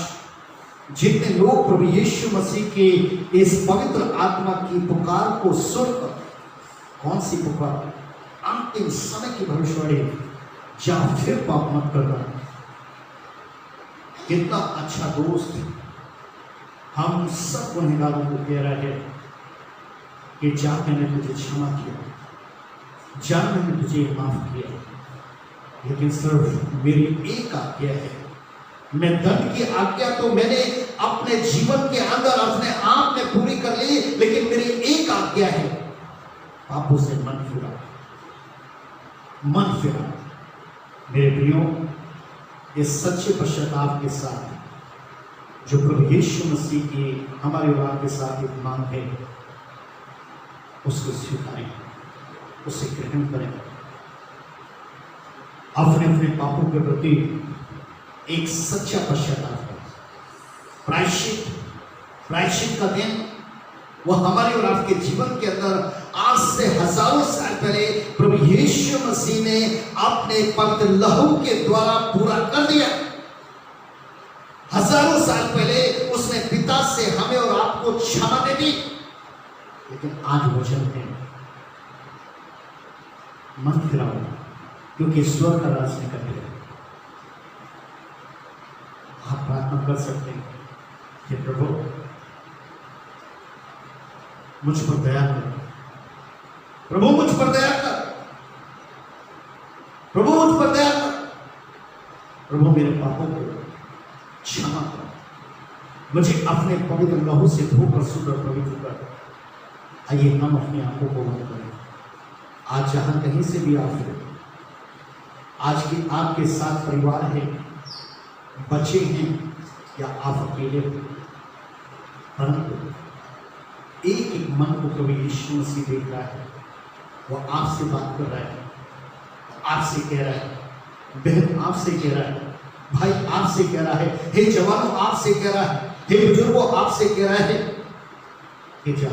जितने लोग प्रभु यीशु मसीह के इस पवित्र आत्मा की पुकार को सुनकर, कौन सी पुकार? अंतिम समय की भविष्यवाणी, जा फिर पाप मत करना। कितना अच्छा दोस्त हम सब गुनहगारों को कह रहा है कि जा मैंने तुझे क्षमा किया, जा मैंने तुझे माफ किया, लेकिन सिर्फ मेरी एक आज्ञा है। मैं दंड की आज्ञा तो मैंने अपने जीवन के अंदर अपने आप में पूरी कर ली, लेकिन मेरी एक आज्ञा है, पापों से मन फिरा, मन फिरा। मेरे प्रियो, इस सच्चे पश्चाताप के साथ जो प्रभु यीशु मसीह की हमारे और आपके साथ एक मांग है, उसको स्वीकारें, उसे ग्रहण करें। अपने अपने पापों के प्रति एक सच्चा पश्चाताप करें। प्रायश्चित का दिन वो हमारे और आपके जीवन के अंदर आज से हजारों साल पहले प्रभु यीशु मसीह ने अपने पवित्र लहू के द्वारा पूरा कर दिया। हजारों साल पहले उसने पिता से हमें और आपको क्षमा दे दी। लेकिन आज वचन है, मन फिराओ क्योंकि स्वर्ग का राज निकल गया। आप प्रार्थना कर सकते हैं कि प्रभु मुझ पर दया कर, प्रभु मुझ पर दया कर, प्रभु मुझ पर दया कर, प्रभु मेरे पापों को क्षमा कर, मुझे अपने पवित्र लहू से धोकर शुद्ध और पवित्र कर। आइए हम अपनी आंखों को बंद करें। आज जहां कहीं से भी आप हो, आज की आपके साथ परिवार है, बच्चे हैं या आप अकेले हो, परंतु एक एक मन को प्रभु यीशु मसीह देख रहा है। वो आपसे बात कर रहा है, आपसे कह रहा है, बहन आपसे कह रहा है, भाई आपसे कह रहा है, हे जवानों आपसे कह रहा है, हे बुजुर्गों आपसे कह रहा है कि जा,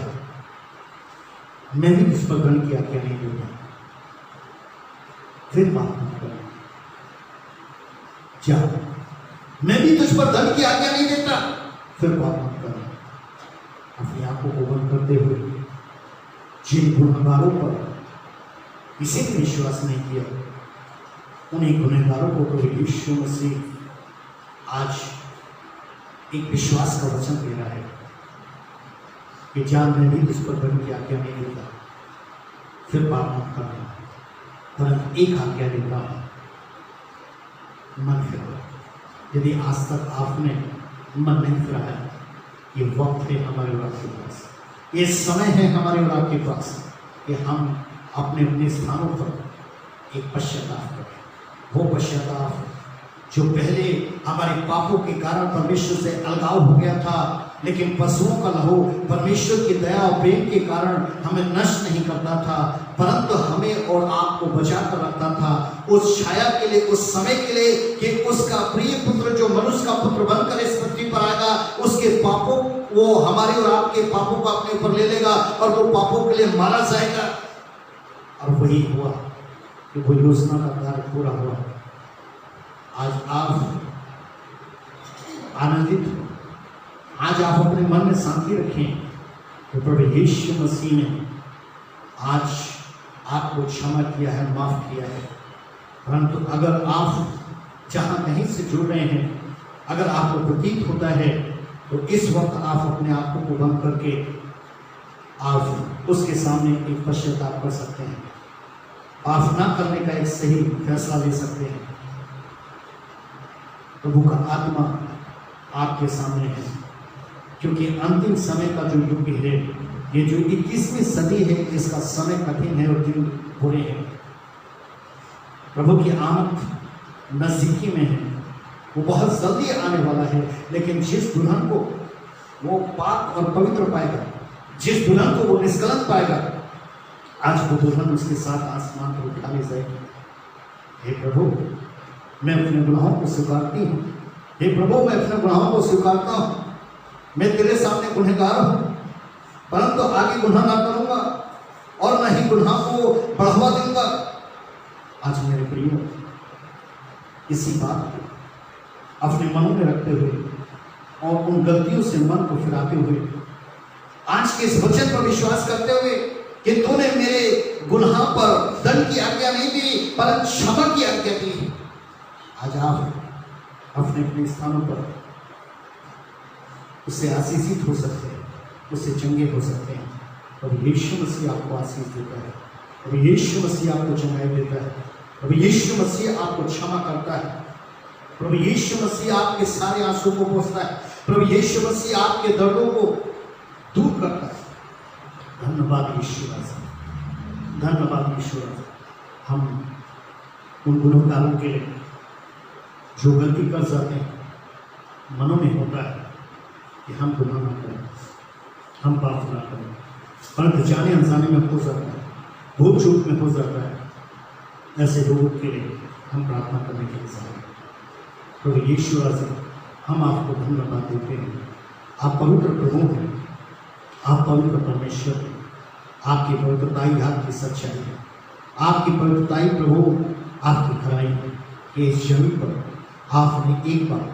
मैं भी तुझ पर गण की आज्ञा नहीं दूंगा। फिर बात मत करो, जा, मैं भी तुझ पर धन की आज्ञा नहीं देता। फिर बात मत करो। अपनी आंखों को बंद करते हुए जिन गुनहगारों पर किसी ने विश्वास नहीं किया, उन्हीं गुनहगारों को प्रभु यीशु मसीह आज एक विश्वास का वचन दे रहा है कि जान मैं भी तुझ पर धन की आज्ञा नहीं देता। फिर बात मत करना, परंतु एक आज्ञा देता हूं, मन फिराओ। यदि आज तक आपने मन नहीं फिराया, ये वक्त है हमारे और आपके पास, ये समय है हमारे और आपके पास कि हम अपने अपने स्थानों पर एक पश्चाताप करें। वो पश्चाताप जो पहले हमारे पापों के कारण परमेश्वर से अलगाव हो गया था, लेकिन पशुओं का लहू परमेश्वर की दया और प्रेम के कारण हमें नष्ट नहीं करता था, परंतु हमें और आपको बचा कर रखता था उस छाया के लिए, उस समय के लिए कि उसका प्रिय पुत्र जो मनुष्य का पुत्र बनकर इस पृथ्वी पर आएगा, उसके पापों वो हमारे और आपके पापों को अपने ऊपर ले लेगा और वो पापों के लिए मारा जाएगा। और वही हुआ कि वो योजना का कार्य पूरा हुआ। आज आप आनंदित हो, आज आप अपने मन में शांति रखें तो प्रभु यीशु मसीह ने आज आपको क्षमा किया है, माफ किया है। परंतु अगर आप जहां कहीं से जुड़ रहे हैं, अगर आपको प्रतीत होता है, तो इस वक्त आप अपने आंखों को बंद करके आप उसके सामने एक पश्चाताप कर सकते हैं, पाप ना करने का एक सही फैसला ले सकते हैं। प्रभु का आत्मा आपके सामने है, क्योंकि अंतिम समय का जो युग है, ये जो 21वीं सदी है, इसका समय कठिन है और दिन बुरे हैं। प्रभु की आमद नजदीकी में है, वो बहुत जल्दी आने वाला है। लेकिन जिस दुल्हन को वो पाक और पवित्र पाएगा, जिस दुल्हन को वो निष्कलंक पाएगा, आज वो दुल्हन उसके साथ आसमान पर उठा ले जाएगी। हे प्रभु, मैं अपने गुनाहों को स्वीकारती हूँ। हे प्रभु, मैं अपने गुनाहों को स्वीकारता हूँ। मैं तेरे सामने गुनहगार हूँ, परंतु आगे गुनाह ना करूंगा और न ही गुनाह को बढ़ावा दूंगा। आज मेरे प्रियो, इसी बात को अपने मनों में रखते हुए और उन गलतियों से मन को फिराते हुए, आज के इस वचन पर विश्वास करते हुए कि तूने मेरे गुनाह पर दंड की आज्ञा नहीं दी, परंतु क्षमा की आज्ञा दी। आज आप अपने अपने स्थानों पर उससे आशीषित हो सकते हैं, उससे चंगे हो सकते हैं। और यीशु मसीह आपको आशीष देता है, और यीशु मसीह आपको चंगाई देता है, और यीशु मसीह आपको क्षमा करता है, प्रभु यीशु मसीह आपके सारे आंसू को पोंछता है, प्रभु यीशु मसीह आपके दर्दों को दूर करता है। धन्यवाद यीशु राजा, धन्यवाद यीशु राजा। हम उन गुनहगारों के लिए जो गलती कर जाते हैं, मनों में होता है कि हम गुनाह ना करें, हम पाप ना करें, परंतु जाने अनजाने में हो जाता है, भूल चूक में हो जाता है। ऐसे लोगों के लिए हम प्रार्थना करने के लिए चाहें। प्रभु यीशु राजा, हम आपको धन्यवाद देते हैं। आप पवित्र प्रभु हैं, आप पवित्र परमेश्वर हैं। आपकी पवित्रताई आपकी सच्चाई है, आपकी पवित्रताई प्रभु आपकी खराई है कि इस जमीन पर आपने एक बार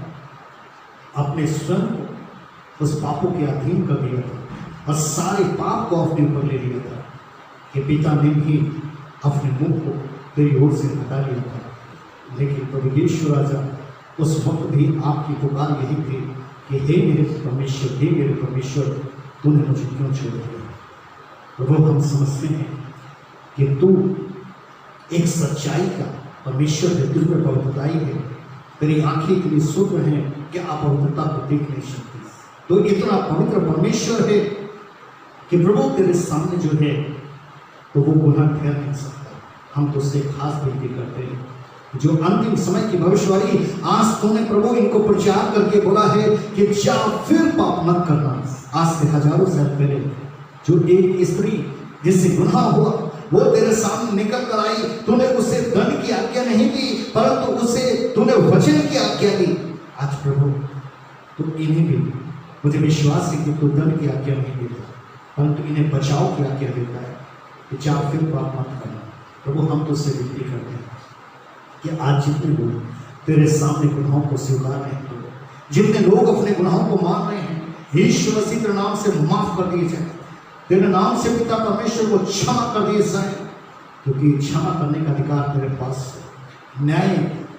अपने स्वयं को उस पापों के अधीन कर दिया था और सारे पाप को अपने ऊपर ले लिया था कि पिता ने भी अपने मुंह को तेरी ओर से हटा लिया था। लेकिन प्रभु यीशु राजा उस वक्त भी आपकी पुकार यही थी कि हे मेरे परमेश्वर, हे मेरे परमेश्वर, तूने मुझे क्यों छोड़ दिया। प्रभु हम समझते हैं कि तू एक सच्चाई का परमेश्वर है, तुझ में पवित्रताई है, तेरी आंखें इतनी शुद्ध हैं कि आप पवित्रता को देख नहीं सकते। तो इतना पवित्र परमेश्वर है कि प्रभु तेरे सामने जो है तो वो गुनाह ठहर नहीं सकता। हम तो उससे खास विनती करते हैं जो अंतिम समय की भविष्यवाणी आज तूने प्रभु इनको प्रचार करके बोला है कि जा फिर पाप मत करना। आज से हजारों साल पहले जो एक स्त्री जिससे गुनाह हुआ वो तेरे सामने निकल कर आई, तूने उसे दंड की आज्ञा नहीं दी परंतु उसे तूने वचन की आज्ञा दी। आज प्रभु तो इन्हें भी मुझे विश्वास है कि तू दंड की आज्ञा नहीं देता परंतु इन्हें बचाव की आज्ञा देता है कि जा फिर पाप मत करना। प्रभु हम तो उससे विनती करते हैं कि आज जितने लोग तेरे सामने गुनाहों को स्वीकार रहे हैं, जितने लोग अपने गुनाहों को मान रहे हैं, यीशु मसीह तेरे नाम से माफ कर दिए जाए, तेरे नाम से पिता परमेश्वर को क्षमा कर दिए जाए, क्योंकि क्षमा करने का अधिकार तेरे पास है। न्याय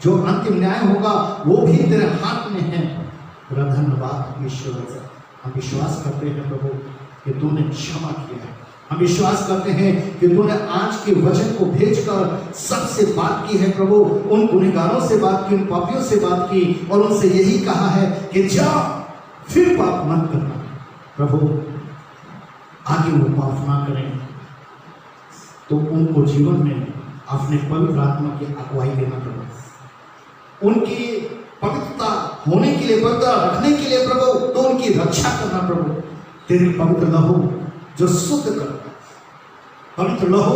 जो अंतिम न्याय होगा वो भी तेरे हाथ में है। तेरा धन्यवाद ईश्वर। हम विश्वास करते हैं प्रभु कि तूने क्षमा किया है। हम विश्वास करते हैं कि तूने आज के वचन को भेजकर सबसे बात की है प्रभु, उन गुनहगारों से बात की, उन पापियों से बात की और उनसे यही कहा है कि जाओ फिर पाप मत करना। प्रभु आगे वो पाप ना करें तो उनको जीवन में अपने पवित्र आत्मा की अगुवाई देना प्रभु, उनकी पवित्रता होने के लिए, पवित्रता रखने के लिए प्रभु तो उनकी रक्षा करना प्रभु। तेरे पवित्र लहू जो शुद्ध करता है, पवित्र लहू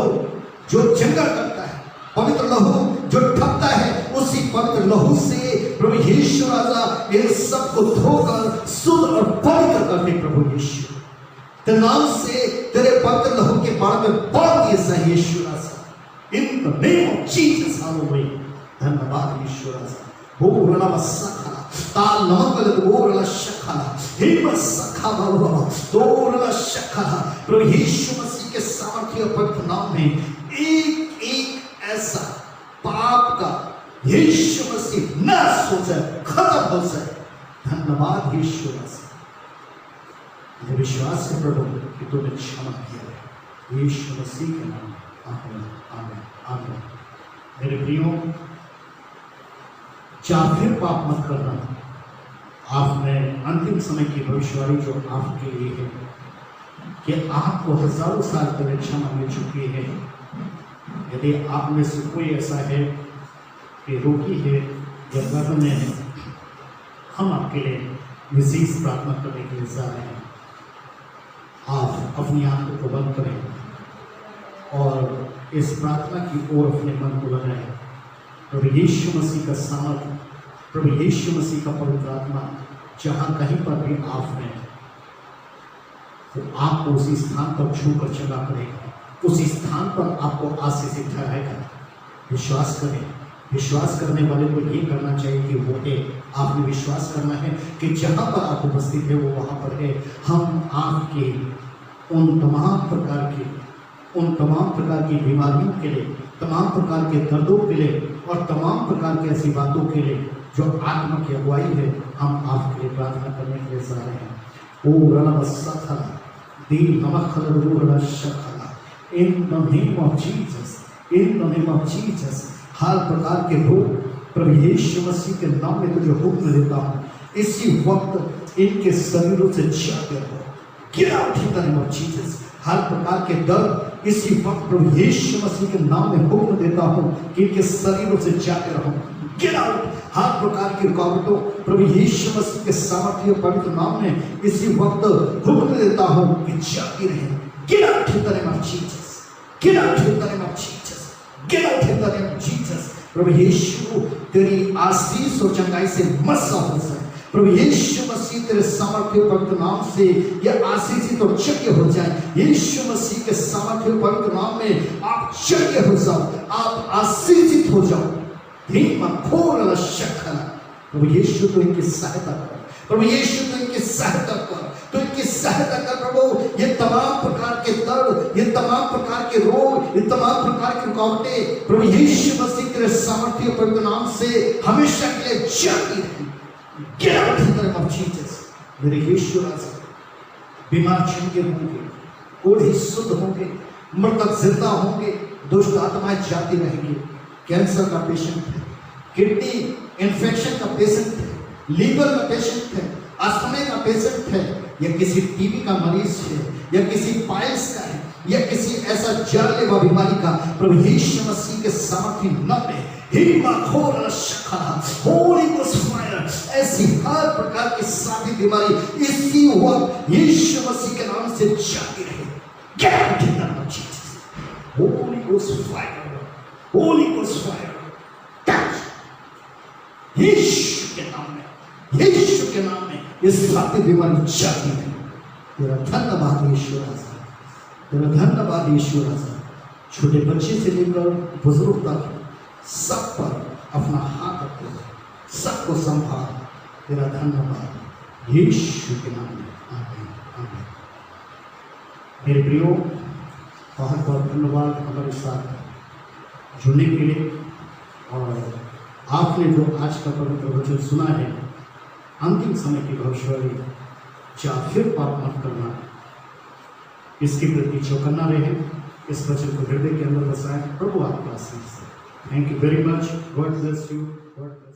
जो जंगल करता है, पवित्र लहू जो ठपता है, उसी पवित्र लहू से प्रभु यीशु राजा इन सबको धोकर शुद्ध और पवित्र करते प्रभु यीशु। तेरे नाम से तेरे पवित्र लहू के बाढ़ में बढ़ दिए सही यीशु राजा। In the name of Jesus hallelujah. धन्यवाद यीशु राजा। हो रला बसखा ताल नमक वो रला शखा हिम्मत सखा बाबा तो रला शखा। प्रभु यीशु मसीह के सामर्थ्य और पवित्र नाम में एक एक ऐसा पाप का यीशु मसीह नाश हो जाए, खत्म हो जाए। धन्यवाद यीशु मसीह। मुझे विश्वास है प्रभु कि तूने क्षमा किया है यीशु मसीह के नाम। आमीन आमीन आमीन। मेरे प्रियो, चाहे फिर पाप मत करना। आपने अंतिम समय की भविष्यवाणी जो आपके लिए है कि आपको हजारों साल पहले क्षमा मिल चुकी है। यदि आप में से कोई ऐसा है कि रोगी है या गर्भ में है, हम आपके लिए विशेष प्रार्थना करने के लिए जा रहे हैं। आप अपनी आंखों को बंद करें और इस प्रार्थना की ओर अपने मन को लगाएं। प्रभु यीशु मसीह का सामर्थ्य, प्रभु यीशु मसीह का पवित्र आत्मा जहाँ कहीं पर भी आप हैं तो आपको उसी स्थान पर छूकर चला करेगा, उसी स्थान पर आपको आशीष ठहराएगा। विश्वास करें। विश्वास करने वाले को ये करना चाहिए कि वो है, आपने विश्वास करना है कि जहाँ पर आप उपस्थित है वो वहाँ पर है। हम आपके उन तमाम प्रकार की बीमारियों के लिए, तमाम प्रकार के दर्दों के लिए और तमाम प्रकार की ऐसी बातों के लिए जो आत्मा की अगुवाई है, हम आपके लिए प्रार्थना करने के लिए जा रहे हैं। ओ रला सखा दी नमक रला शखा in the name of Jesus, in the name of Jesus. हर प्रकार के रोग प्रभु यीशु मसीह के नाम में तुझे हुक्म देता हूँ, इसी वक्त इनके शरीरों से जाते रहो। Get out in the name of Jesus. हर प्रकार के दर्द इसी वक्त प्रभु यीशु मसीह के नाम में हुक्म देता हूँ कि इनके शरीरों से जाते रहो। Get out. हर प्रकार की रुकावटों प्रभु यीशु मसीह के सामर्थ्य पवित्र नाम में इसी वक्त हुक्म देता हूँ कि जाती रहे। Get out in the name of Jesus. Get out in the name of Jesus. Get out in the name of Jesus. प्रभु यीशु तेरी आशीष और चंगाई से मस्सा हो जाए। प्रभु यीशु मसीह तेरे सामर्थ्य पवित्र नाम से ये आशीषित और यज्ञ हो जाए। यीशु मसीह के सामर्थ्य पवित्र नाम में आप यज्ञ हो जाओ, आप आशीषित हो जाओ। प्रभु यीशु तो इनकी सहायता कर, प्रभु यीशु तो इनकी सहायता कर, तो इनकी सहायता कर प्रभु। ये तमाम प्रकार के दर्द, ये तमाम प्रकार के रोग, ये तमाम प्रकार की रुकावटें प्रभु यीशु मसीह तेरे सामर्थ्य पवित्र नाम से हमेशा के लिए जाती रहे। Get out in the name of Jesus। मेरे यीशु राजा, बीमार चंगे होंगे, कोढ़ी शुद्ध होंगे, मृतक जिंदा होंगे, दुष्ट आत्माएं जाती रहेंगी। कैंसर का पेशेंट है, किडनी इन्फेक्शन का पेशेंट है, लीवर का पेशेंट है, अस्थमा का पेशेंट है, या किसी टीबी का मरीज है, या किसी पाइल्स का है, या किसी ऐसा जानलेवा बीमारी का प्रभु यीशु मसीह के सामर्थ्य नाम में होली गोस्ट फायर, ऐसी हर प्रकार की सारी बीमारी इसी वक्त यीशु मसीह के नाम से जाती रहे। Get out in the name of Jesus। Holy Ghost fire, Holy Ghost fire, touch। यीशु के नाम में, यीशु के नाम में ये सारी बीमारी जाती रहे। तेरा धन्यवाद यीशु राजा, तेरा धन्यवाद यीशु राजा। छोटे बच्चे से लेकर बुजुर्ग तक सब पर अपना हाथ रखो, सबको संभाल। तेरा धन्यवाद यीशु के नाम में, आमीन आमीन। मेरे प्रियो, बहुत बहुत धन्यवाद हमारे साथ जुड़ने के लिए। और आपने जो आज का पवित्र वचन सुना है, अंतिम समय की भविष्यवाणी, चाहे फिर पाप मत करना, इसके प्रति चौकन्ना रहे, इस वचन को हृदय के अंदर बसाएं। प्रभु आपका आशीष। Thank you very much. God bless you. God bless you.